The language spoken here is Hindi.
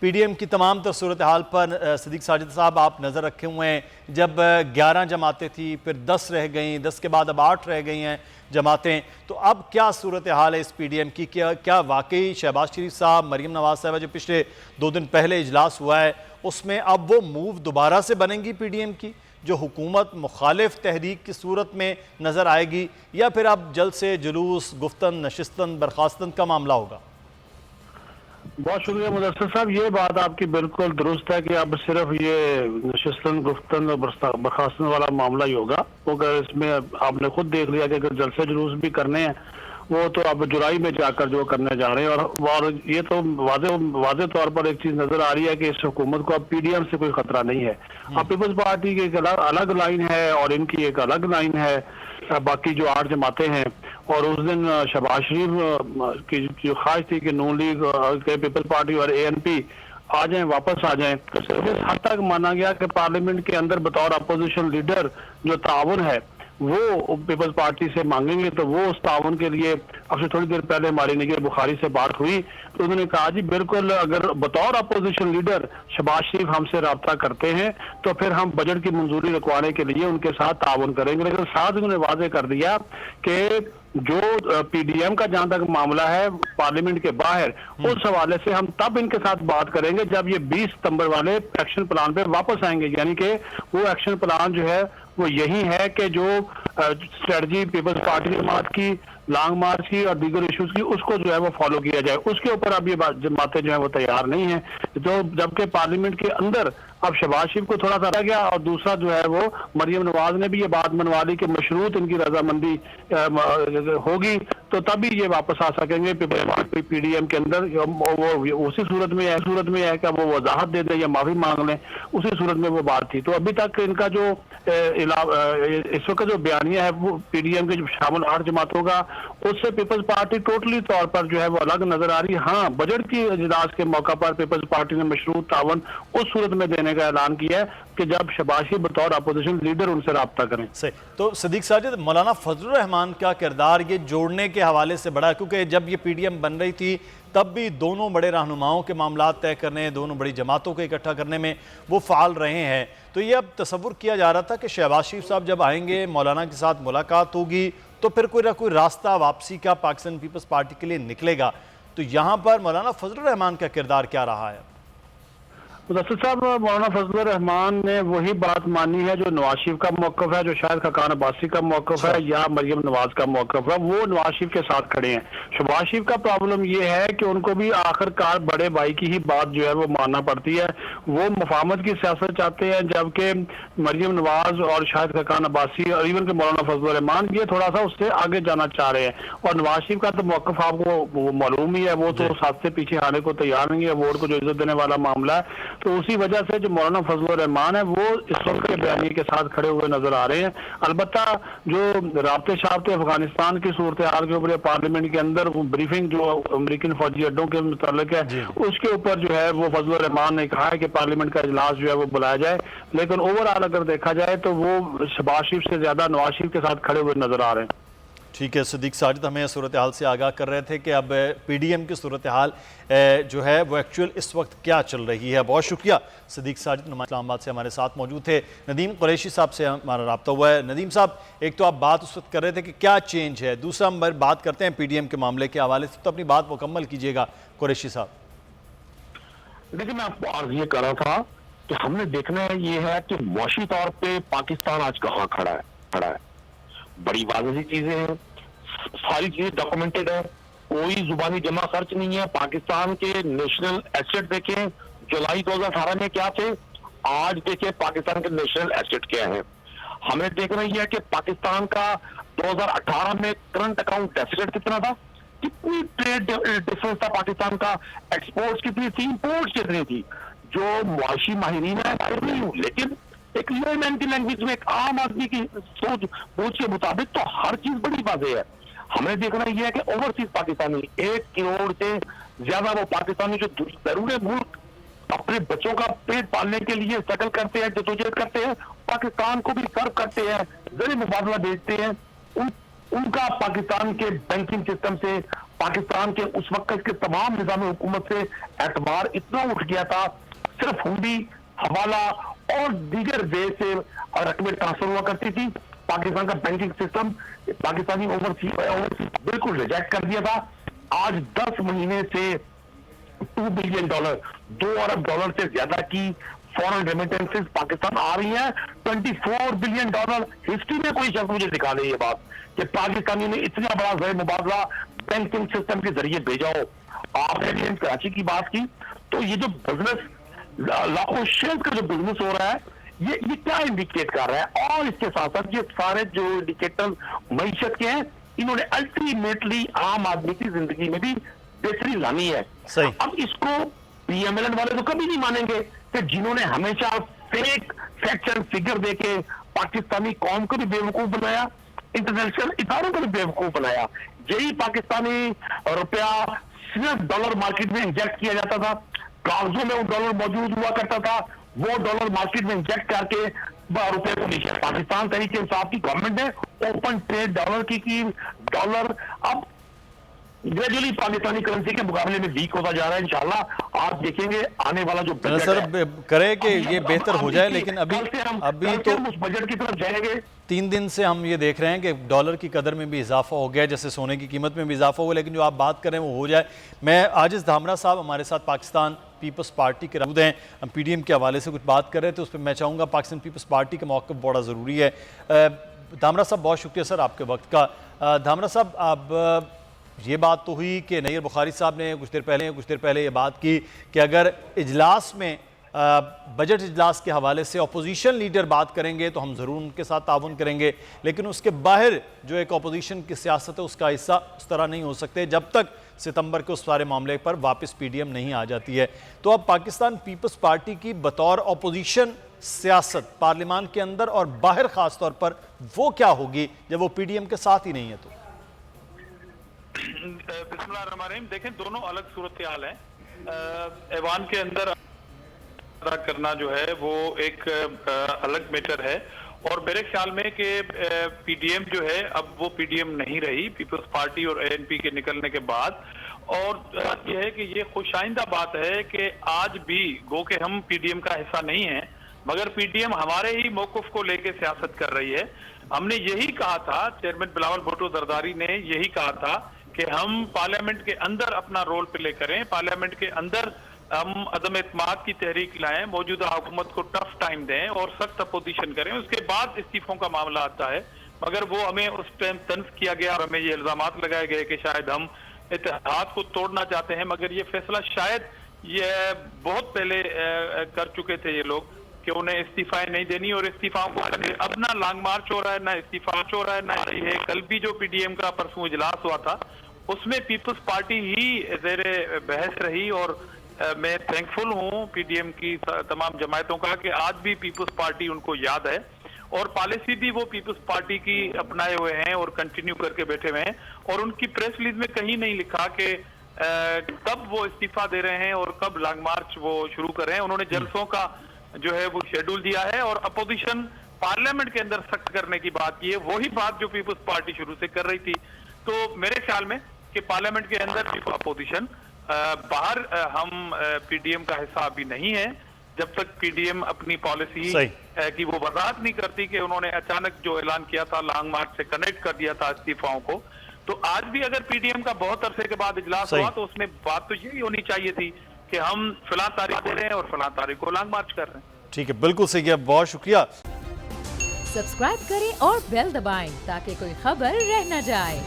पीडीएम की तमाम तर सूरत हाल पर सिद्दीक साजिद साहब आप नज़र रखे हुए हैं। जब 11 जमातें थी, फिर 10 रह गई, 10 के बाद अब 8 रह गई हैं जमातें, तो अब क्या सूरत हाल है इस पीडीएम की? क्या वाकई शहबाज शरीफ साहब, मरीम नवाज साहब जो पिछले 2 दिन पहले इजलास हुआ है उसमें अब वो मूव दोबारा से बनेंगी पीडीएम की, जो हुकूमत मुखालिफ तहरीक की सूरत में नज़र आएगी, या फिर अब जल्द से जुलूस, गुफ्तन, नशिस्तन, बर्खास्तन का मामला होगा? बहुत शुक्रिया मुदस्सिर साहब, ये बात आपकी बिल्कुल दुरुस्त है कि अब सिर्फ ये नशिस्तन, गुफ्तन और बर्खास्तन वाला मामला ही होगा। अगर इसमें आपने खुद देख लिया कि अगर जलसे जुलूस भी करने हैं वो तो अब जुलाई में जाकर जो करने जा रहे हैं। और ये तो वाज़े तौर पर एक चीज नजर आ रही है कि इस हुकूमत को अब पीडीएम से कोई खतरा नहीं है। अब पीपल्स पार्टी की एक अलग लाइन है और इनकी एक अलग लाइन है, बाकी जो 8 जमातें हैं। और उस दिन शहबाज शरीफ की जो ख्वाहिश थी कि नून लीग के पीपल्स पार्टी और एएनपी आ जाएं, वापस आ जाएं, इस हद तक माना गया कि पार्लियामेंट के अंदर बतौर अपोजिशन लीडर जो ताउन है वो पीपल्स पार्टी से मांगेंगे। तो वो उस ताउन के लिए अब से थोड़ी देर पहले हमारी निगाह बुखारी से बात हुई तो उन्होंने कहा जी बिल्कुल, अगर बतौर अपोजिशन लीडर शहबाज शरीफ हमसे रब्ता करते हैं तो फिर हम बजट की मंजूरी रखवाने के लिए उनके साथ ताउन करेंगे। लेकिन साथ उन्होंने वाजे कर दिया कि जो पीडीएम का जहां तक मामला है पार्लियामेंट के बाहर, उस हवाले से हम तब इनके साथ बात करेंगे जब ये 20 सितंबर वाले एक्शन प्लान पे वापस आएंगे। यानी कि वो एक्शन प्लान जो है वो यही है कि जो स्ट्रेटजी पीपल्स पार्टी जमात की, लॉन्ग मार्च की और दीगर इश्यूज की, उसको जो है वो फॉलो किया जाए। उसके ऊपर अब ये जमातें जो है वो तैयार नहीं है। तो जबकि पार्लियामेंट के अंदर अब शहबाज शरीफ को थोड़ा सा रह गया और दूसरा जो है वो मरियम नवाज ने भी ये बात मनवा ली कि मशरूत इनकी रजामंदी होगी तो तभी ये वापस आ सकेंगे पीडीएम के अंदर। वो उसी सूरत में है कि वो वजाहत दे दे या माफी मांग लें, उसी सूरत में वो बात थी। तो अभी तक इनका जो इस वक्त जो बयानिया है वो पीडीएम के जो शामिल 8 जमातों का, उससे पीपल्स पार्टी टोटली तौर पर जो है वो अलग नजर आ रही है। हाँ, बजट की इजलास के मौका पर पीपल्स पार्टी ने मशरूत तावन उस सूरत में देने का ऐलान किया है कि जब शहबाज शरीफ बतौर अपोजिशन लीडर उनसे रब्ता करें। सही। तो सिद्दीक साजिद, मौलाना फजलुर रहमान का किरदार ये जोड़ने के हवाले से बड़ा, क्योंकि जब ये पीडीएम बन रही थी तब भी दोनों बड़े रहनुमाओं के मामला तय करने, दोनों बड़ी जमातों को इकट्ठा करने में वो फ़ाल रहे हैं। तो ये अब तसव्वुर किया जा रहा था कि शहबाज शरीफ साहब जब आएंगे, मौलाना के साथ मुलाकात होगी तो फिर कोई ना कोई रास्ता वापसी का पाकिस्तान पीपल्स पार्टी के लिए निकलेगा। तो यहाँ पर मौलाना फजलुर रहमान का किरदार क्या रहा है? मुदस्सिर साहब, मौलाना फजलुर रहमान ने वही बात मानी है जो नवाज शरीफ का मौक़िफ़ है, जो शायद खकान अब्बासी का मौक़िफ़ है या मरियम नवाज का मौक़िफ़ है। वो नवाज शरीफ के साथ खड़े हैं। शहबाज शरीफ का प्रॉब्लम ये है कि उनको भी आखिरकार बड़े भाई की ही बात जो है वो मानना पड़ती है। वो मुफाहमत की सियासत चाहते हैं, जबकि मरियम नवाज और शायद खकान अब्बासी और इवन के मौलाना फजलुर रहमान ये थोड़ा सा उससे आगे जाना चाह रहे हैं। और नवाज शरीफ का तो मौक़िफ़ आपको मालूम ही है, वो तो साथ से पीछे आने को तैयार नहीं है। वोट को जो इज्जत देने वाला मामला है, तो उसी वजह से जो मौलाना फजलुर रहमान है वो इस वक्त के बयानी के साथ खड़े हुए नजर आ रहे हैं। अलबत्ता जो राब्ते शाब्ते अफगानिस्तान की सूरत हाल के ऊपर पार्लियामेंट के अंदर ब्रीफिंग जो अमेरिकन फौजी अड्डों के मुतालिक है, उसके ऊपर जो है वो फजलुर रहमान ने कहा है कि पार्लियामेंट का इजलास जो है वो बुलाया जाए। लेकिन ओवरऑल अगर देखा जाए तो वो शहबाज शरीफ से ज्यादा नवाज शरीफ के साथ खड़े हुए नजर आ रहे हैं। ठीक है, सिद्दीक साजिद हमें सूरत हाल से आगाह कर रहे थे कि अब पीडीएम की सूरत हाल जो है वो एक्चुअल इस वक्त क्या चल रही है। बहुत शुक्रिया सिद्दीक साजिद, इस्लामाबाद से हमारे साथ मौजूद थे। नदीम कुरैशी साहब से हमारा रब्ता हुआ है। नदीम साहब, एक तो आप बात उस वक्त कर रहे थे कि क्या चेंज है, दूसरा हम बात करते हैं पीडीएम के मामले के हवाले से, तो अपनी बात मुकम्मल कीजिएगा कुरैशी साहब। देखिए, मैं आपको अर्ज ये कर रहा था कि हमने देखना ये है कि मुआशी तौर पर पाकिस्तान आज कहाँ खड़ा है। बड़ी वाज़ेह चीजें हैं, सारी चीजें डॉक्यूमेंटेड है, कोई जुबानी जमा खर्च नहीं है। पाकिस्तान के नेशनल एसेट देखें जुलाई 2018 में क्या थे, आज देखें पाकिस्तान के नेशनल एसेट क्या है। हमें देखना यह है कि पाकिस्तान का 2018 में करंट अकाउंट डेफिसिट कितना था, कितनी ट्रेड डिफरेंस था पाकिस्तान का, एक्सपोर्ट्स कितनी थी, इंपोर्ट्स कितनी थी। जो मुआशी माहिरीन है नहीं हूँ, लेकिन एक लेमैन की लैंग्वेज में एक आम आदमी की सोच बूझ के मुताबिक तो हर चीज बड़ी वाज़ेह है। हमें देखना यह है कि ओवरसीज पाकिस्तानी 1 करोड़ से ज्यादा वो पाकिस्तानी जो जरूरी मुल्क अपने बच्चों का पेट पालने के लिए स्ट्रगल करते हैं, जदोजहद करते हैं, पाकिस्तान को भी सर्व करते हैं, जरिए मुबादला भेजते हैं, उनका पाकिस्तान के बैंकिंग सिस्टम से पाकिस्तान के उस वक्त के तमाम निजाम हुकूमत से एतबार इतना उठ गया था, सिर्फ हुंडी, हवाला और दीगर वे से रकमें ट्रांसफर हुआ करती थी। पाकिस्तान का बैंकिंग सिस्टम पाकिस्तानी ओवरसीज बिल्कुल रिजेक्ट कर दिया था। आज 10 महीने से $2 बिलियन, $2 अरब से ज्यादा की फॉरेन रेमिटेंसेस पाकिस्तान आ रही है। $24 बिलियन हिस्ट्री में कोई शख्स मुझे दिखा दे ये बात कि पाकिस्तानी ने इतना बड़ा ज़र मुबादला बैंकिंग सिस्टम के जरिए भेजा हो। आपने भी कराची की बात की, तो ये जो बिजनेस लाखों शेयर का जो बिजनेस हो रहा है, ये क्या इंडिकेट कर रहा है? और इसके साथ साथ ये सारे जो इंडिकेटर मईशत के हैं, इन्होंने अल्टीमेटली आम आदमी की जिंदगी में भी बेहतरी लानी है। सही। अब इसको पीएमएलएन वाले तो कभी नहीं मानेंगे कि जिन्होंने हमेशा फेक फैक्ट एंड फिगर देके पाकिस्तानी कौम को भी बेवकूफ बनाया, इंटरनेशनल इदारों को भी बेवकूफ बनाया। यही पाकिस्तानी रुपया सिर्फ डॉलर मार्केट में इंजेक्ट किया जाता था, कागजों में वो डॉलर मौजूद हुआ करता था, वो डॉलर मार्केट में इंजेक्ट करके रुपए को नीचे। पाकिस्तान तरीके इंसाफ की गवर्नमेंट है, ओपन ट्रेड डॉलर की डॉलर अब ग्रेजुअली पाकिस्तानी करेंसी के मुकाबले में वीक होता जा रहा है। इंशाल्लाह आप देखेंगे आने वाला जो बजट सर है, करें कि ये बेहतर हो जाए, लेकिन अभी तो उस बजट की तरफ जाएंगे। 3 दिन से हम ये देख रहे हैं कि डॉलर की कदर में भी इजाफा हो गया, जैसे सोने की कीमत में भी इजाफा हो गया, लेकिन जो आप बात कर रहे हैं वो हो जाए। मैं आजिज़ धामरा साहब हमारे साथ पाकिस्तान पीपल्स पार्टी के मौजूद हैं, हम पीडीएम के हवाले से कुछ बात कर रहे थे, उस पर मैं चाहूँगा पाकिस्तान पीपल्स पार्टी का मौक़िफ़ बड़ा ज़रूरी है। धामरा साहब बहुत शुक्रिया सर आपके वक्त का। धामरा साहब अब ये बात तो हुई कि नैयर बुखारी साहब ने कुछ देर पहले ये बात की कि अगर इजलास में बजट इजलास के हवाले से अपोजिशन लीडर बात करेंगे तो हम ज़रूर उनके साथ ताउन करेंगे, लेकिन उसके बाहर जो एक अपोजिशन की सियासत है उसका हिस्सा उस तरह नहीं हो सकते जब तक सितंबर के उस सारे मामले पर वापस पीडीएम नहीं आ जाती है। तो अब पाकिस्तान पीपल्स पार्टी की बतौर अपोजिशन सियासत पार्लियामान के अंदर और बाहर ख़ास तौर पर वो क्या होगी जब वो पीडीएम के साथ ही नहीं है? तो बिस्मिल्लाहिर्रहमानिर्रहीम, देखें दोनों अलग सूरत हाल है। ऐवान के अंदर अदा करना जो है वो एक अलग मैटर है, और मेरे ख्याल में कि पीडीएम जो है अब वो पीडीएम नहीं रही पीपल्स पार्टी और एएनपी के निकलने के बाद। और ये है कि ये खुशाइंदा बात है कि आज भी गो के हम पीडीएम का हिस्सा नहीं है, मगर पीडीएम हमारे ही मौक़िफ़ को लेके सियासत कर रही है। हमने यही कहा था, चेयरमैन बिलावल भुट्टो जरदारी ने यही कहा था कि हम पार्लियामेंट के अंदर अपना रोल प्ले करें, पार्लियामेंट के अंदर हम अदम एतमाद की तहरीक लाएं, मौजूदा हुकूमत को टफ टाइम दें और सख्त अपोजिशन करें, उसके बाद इस्तीफों का मामला आता है। मगर वो हमें उस टाइम तंज किया गया और हमें ये इल्जामात लगाए गए कि शायद हम इत्तेहाद को तोड़ना चाहते हैं, मगर ये फैसला शायद ये बहुत पहले कर चुके थे ये लोग कि उन्हें इस्तीफाएं नहीं देनी, और इस्तीफाओं को अब ना लॉन्ग मार्च हो रहा है, ना इस्तीफा हो रहा है, ना ये कल भी जो पीडीएम का परसों इजलास हुआ था उसमें पीपल्स पार्टी ही ज़ेरे बहस रही। और मैं थैंकफुल हूँ पीडीएम की तमाम जमायतों का कि आज भी पीपल्स पार्टी उनको याद है, और पॉलिसी भी वो पीपल्स पार्टी की अपनाए हुए हैं और कंटिन्यू करके बैठे हुए हैं। और उनकी प्रेस रिलीज में कहीं नहीं लिखा कि कब वो इस्तीफा दे रहे हैं और कब लॉन्ग मार्च वो शुरू कर रहे हैं। उन्होंने जलसों का जो है वो शेड्यूल दिया है और अपोजिशन पार्लियामेंट के अंदर सख्त करने की बात की है, वही बात जो पीपल्स पार्टी शुरू से कर रही थी। तो मेरे ख्याल में कि पार्लियामेंट के अंदर अपोजिशन, बाहर हम पीडीएम का हिस्सा अभी नहीं है जब तक पीडीएम अपनी पॉलिसी की वो वजाहत नहीं करती कि उन्होंने अचानक जो ऐलान किया था लॉन्ग मार्च से कनेक्ट कर दिया था इस्तीफाओं को। तो आज भी अगर पीडीएम का बहुत अरसे के बाद इजलास हुआ तो उसमें बात तो यही होनी चाहिए थी कि हम फिलहाल तारीख दे रहे हैं और फिलहाल तारीख को लॉन्ग मार्च कर रहे हैं। ठीक है, बिल्कुल सही है, बहुत शुक्रिया। सब्सक्राइब करें और बेल दबाएं ताकि कोई खबर रह न जाए।